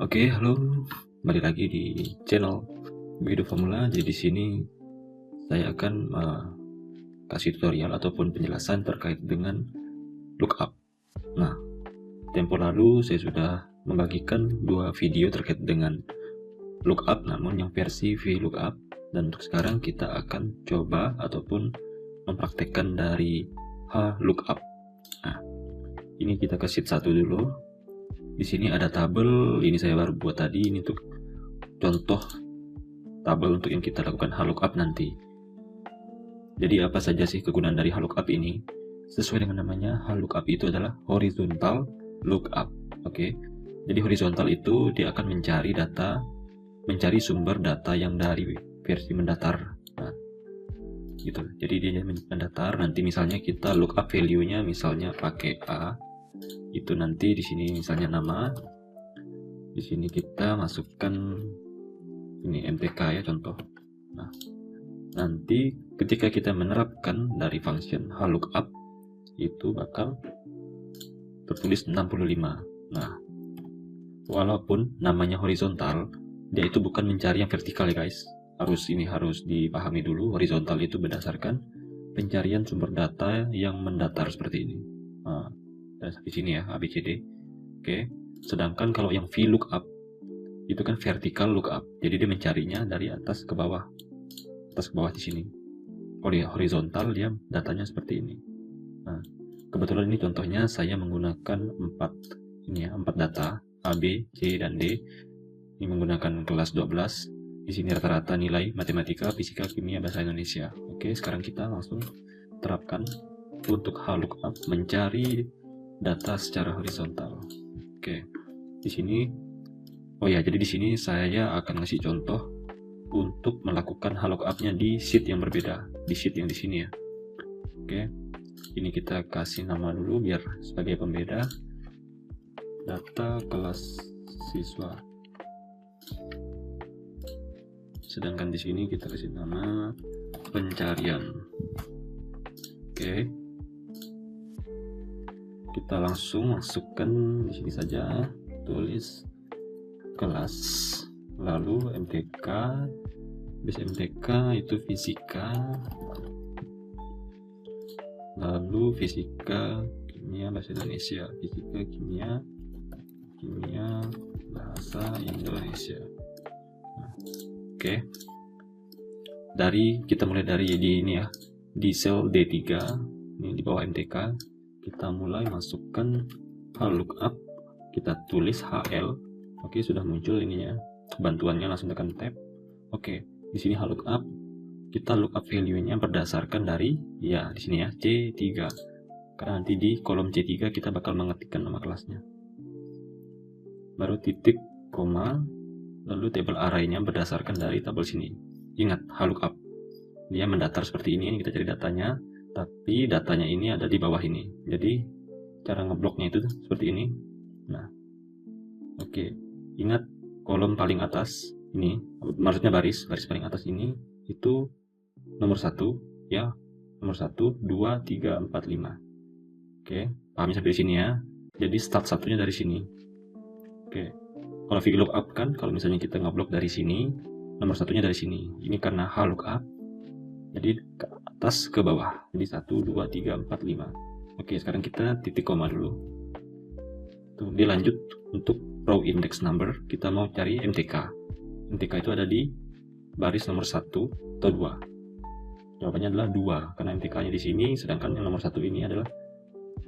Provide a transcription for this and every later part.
Oke, halo. Balik lagi di channel Video Formula. Jadi di sini saya akan kasih tutorial ataupun penjelasan terkait dengan lookup. Nah, tempo lalu saya sudah membagikan dua video terkait dengan lookup, namun yang versi VLOOKUP. Dan untuk sekarang kita akan coba ataupun mempraktekkan dari HLOOKUP. Nah, ini kita ke sheet 1 dulu. Di sini ada tabel, ini saya baru buat tadi, ini untuk contoh tabel untuk yang kita lakukan HLOOKUP nanti. Jadi apa saja sih kegunaan dari HLOOKUP ini? Sesuai dengan namanya, HLOOKUP itu adalah horizontal lookup. Oke. Jadi horizontal itu dia akan mencari sumber data yang dari versi mendatar. Nah, gitu. Jadi dia mendatar, nanti misalnya kita lookup value-nya misalnya pakai A. Itu nanti di sini misalnya nama. Di sini kita masukkan ini MTK ya contoh. Nah, nanti ketika kita menerapkan dari function HLOOKUP itu bakal tertulis 65. Nah, walaupun namanya horizontal, dia itu bukan mencari yang vertikal ya guys. Harus dipahami dulu, horizontal itu berdasarkan pencarian sumber data yang mendatar seperti ini. Nah, di sini ya ABCD. Oke. Sedangkan kalau yang VLOOKUP itu kan vertical lookup. Jadi dia mencarinya dari atas ke bawah. Atas ke bawah di sini. Kalau ya horizontal dia datanya seperti ini. Nah, kebetulan ini contohnya saya menggunakan 4 data A, B, C, dan D. Ini menggunakan kelas 12. Di sini rata-rata nilai matematika, fisika, kimia, bahasa Indonesia. Oke, sekarang kita langsung terapkan untuk HLOOKUP mencari data secara horizontal. Oke, di sini jadi di sini saya akan ngasih contoh untuk melakukan HLOOKUP-nya di sheet yang berbeda, di sheet yang di sini ya. Oke, ini kita kasih nama dulu biar sebagai pembeda, data kelas siswa. Sedangkan di sini kita kasih nama pencarian. Oke, kita langsung masukkan di sini saja, tulis kelas, lalu MTK, base MTK itu fisika, lalu fisika, kimia, bahasa Indonesia, fisika, kimia, bahasa Indonesia. Nah, oke. Kita mulai dari ini ya, di sel D3, ini di bawah MTK, kita mulai masukkan HLOOKUP, kita tulis HL. Oke, sudah muncul ini ya. Bantuannya langsung tekan tab. Oke, di sini HLOOKUP, kita lookup value-nya berdasarkan dari ya di sini ya C3. Karena nanti di kolom C3 kita bakal mengetikkan nama kelasnya. Baru titik, koma, lalu table array-nya berdasarkan dari tabel sini. Ingat, HLOOKUP dia mendatar seperti ini kita cari datanya, tapi datanya ini ada di bawah ini. Jadi cara ngebloknya itu seperti ini. Nah, oke, ingat kolom paling atas ini, maksudnya baris paling atas ini itu nomor 1 ya, nomor 1, 2, 3, 4, 5. Oke, pahami sampai di sini ya. Jadi start satunya dari sini. Oke, kalau VLOOKUP kan kalau misalnya kita ngeblok dari sini, nomor satunya dari sini. Ini karena HLOOKUP, jadi ke atas ke bawah. Jadi 1, 2, 3, 4, 5. Oke, sekarang kita titik koma dulu. Tuh, dia lanjut untuk row index number. Kita mau cari MTK. MTK itu ada di baris nomor 1 atau 2. Jawabannya adalah 2, karena MTK-nya di sini, sedangkan yang nomor 1 ini adalah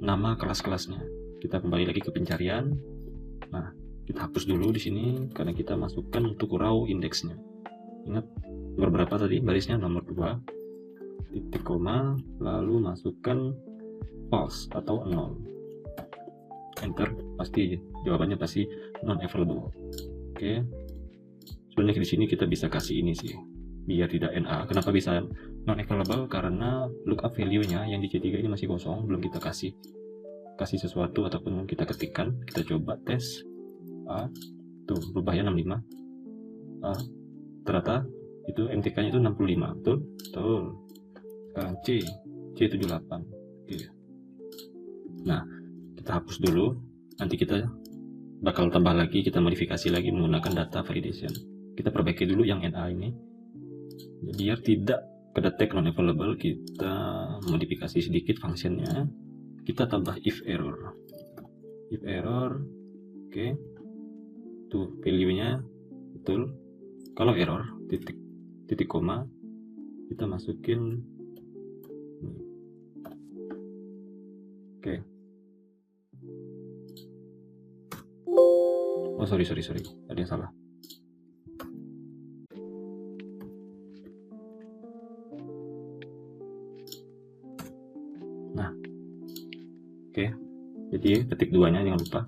nama kelas-kelasnya. Kita kembali lagi ke pencarian. Nah, kita hapus dulu di sini karena kita masukkan untuk row indexnya. Ingat nomor berapa tadi? Barisnya nomor 2. Titik koma, lalu masukkan false atau 0. Enter, pasti jawabannya pasti non available. Oke. Sebenarnya di sini kita bisa kasih ini sih, biar tidak NA. Kenapa bisa non available? Karena lookup value-nya yang di C3 ini masih kosong, belum kita kasih sesuatu ataupun kita ketikkan. Kita coba tes A, tuh berubahnya 65. A, ternyata itu MTK-nya itu 65, betul? Sekarang C78. Oke. Nah, kita hapus dulu, nanti kita bakal tambah lagi, kita modifikasi lagi menggunakan data validation. Kita perbaiki dulu yang NA ini biar tidak kedetek non available. Kita modifikasi sedikit functionnya, kita tambah if error. Oke, tuh value nya betul. Kalau error titik koma, kita masukin oke. Oh sorry, ada yang salah. Nah, oke, jadi ketik 2-nya jangan lupa.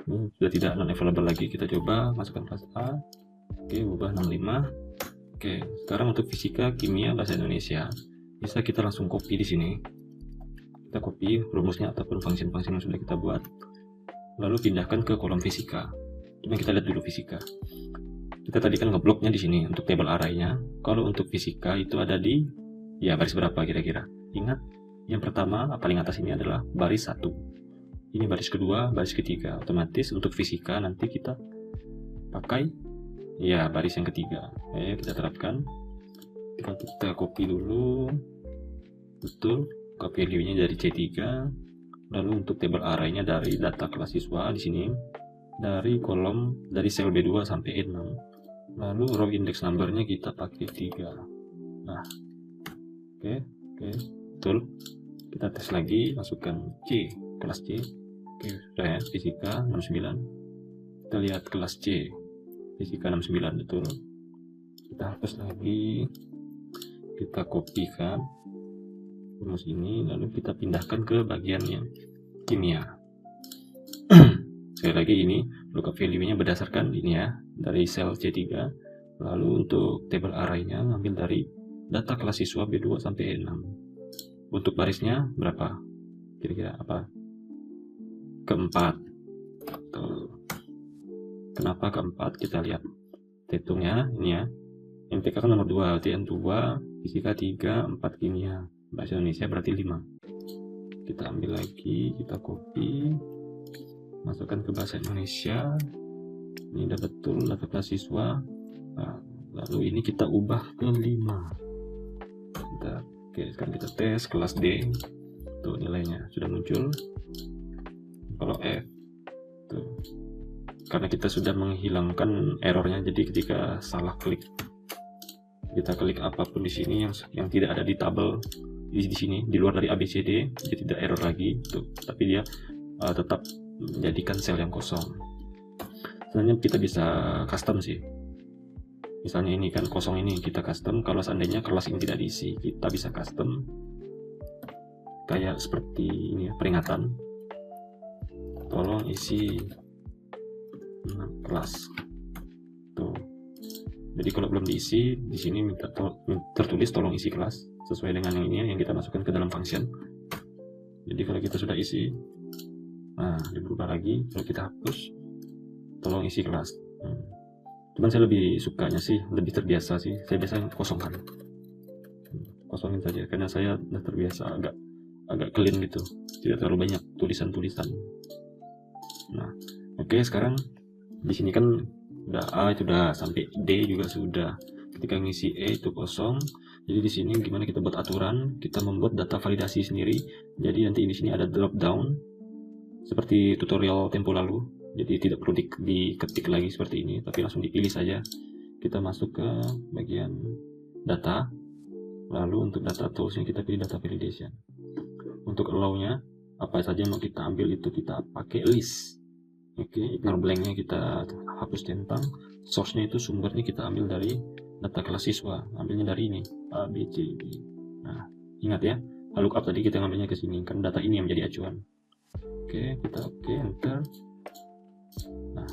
Ini sudah tidak non available lagi. Kita coba masukkan kelas A. Oke, ubah 65. Oke, sekarang untuk fisika, kimia, bahasa Indonesia bisa kita langsung copy di sini. Kita copy rumusnya ataupun function-function yang sudah kita buat, lalu pindahkan ke kolom fisika. Coba kita lihat dulu fisika. Kita tadi kan ngebloknya di sini untuk table array-nya. Kalau untuk fisika itu ada di baris berapa kira-kira? Ingat, yang pertama paling atas ini adalah baris 1. Ini baris kedua, baris ketiga. Otomatis untuk fisika nanti kita pakai baris yang ketiga. Kita terapkan. Kita copy dulu. Betul, copy value-nya dari C3. Lalu untuk table array-nya dari data kelas siswa di sini, dari kolom dari sel B2 sampai E6. Lalu row index number-nya kita pakai 3. Nah, oke, betul. Kita tes lagi, masukkan C, kelas C. Oke, sudah ya, fisika 69. Kita lihat kelas C, fisika 69, betul. Kita hapus lagi, kita kopikan rumus ini, lalu kita pindahkan ke bagian yang kimia. Sekali lagi, ini lookup value-nya berdasarkan ini ya, dari sel C3. Lalu untuk table array-nya ngambil dari data kelas siswa B2 sampai E6. Untuk barisnya berapa? Kira-kira apa? Keempat. Kenapa keempat? Kita lihat hitungnya ini ya. MTK kan nomor 2, TN 2, fisika 3, 4 kimia. Bahasa Indonesia berarti 5. Kita ambil lagi, kita copy, masukkan ke bahasa Indonesia. Ini udah betul data kelas siswa. Nah, lalu ini kita ubah ke 5. Oke, sekarang kita tes kelas D. Tuh nilainya sudah muncul. Kalau F tuh, karena kita sudah menghilangkan errornya, jadi ketika salah klik, kita klik apapun di sini yang tidak ada di tabel di sini, di luar dari ABCD, dia tidak error lagi tuh, tapi dia tetap menjadikan sel yang kosong. Sebenarnya kita bisa custom sih. Misalnya ini kan kosong, ini kita custom. Kalau seandainya kelas ini tidak diisi, kita bisa custom kayak seperti ini ya, peringatan. Tolong isi kelas. Tuh. Jadi kalau belum diisi, di sini tertulis tolong isi kelas sesuai dengan yang ini yang kita masukkan ke dalam function. Jadi kalau kita sudah isi, nah diubah lagi. Kalau kita hapus, tolong isi kelas. Cuman saya lebih sukanya sih, lebih terbiasa sih. Saya biasanya kosongkan, kosongin saja karena saya sudah terbiasa agak clean gitu, tidak terlalu banyak tulisan-tulisan. Nah, oke, sekarang di sini kan udah A itu udah, sampai D juga sudah. Ketika ngisi E itu kosong. Jadi di sini gimana kita buat aturan, kita membuat data validasi sendiri. Jadi nanti di sini ada drop down seperti tutorial tempo lalu. Jadi tidak perlu diketik lagi seperti ini, tapi langsung dipilih saja. Kita masuk ke bagian data. Lalu untuk data toolsnya kita pilih data validation. Untuk allow-nya apa saja yang mau kita ambil itu kita pakai list. Oke, ignore blank-nya kita hapus centang. Source-nya itu sumbernya kita ambil dari data kelas siswa, ambilnya dari ini A, B, C, D. Nah, ingat ya, lookup tadi kita ngambilnya ke sini, kan data ini yang menjadi acuan. Oke, kita enter. Nah,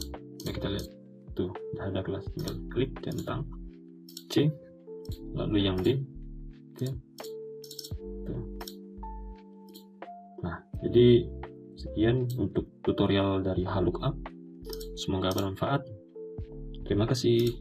kita lihat tuh ada kelas, tinggal klik centang C, lalu yang D. Oke, tuh. Nah, jadi sekian untuk tutorial dari lookup. Semoga bermanfaat. Terima kasih.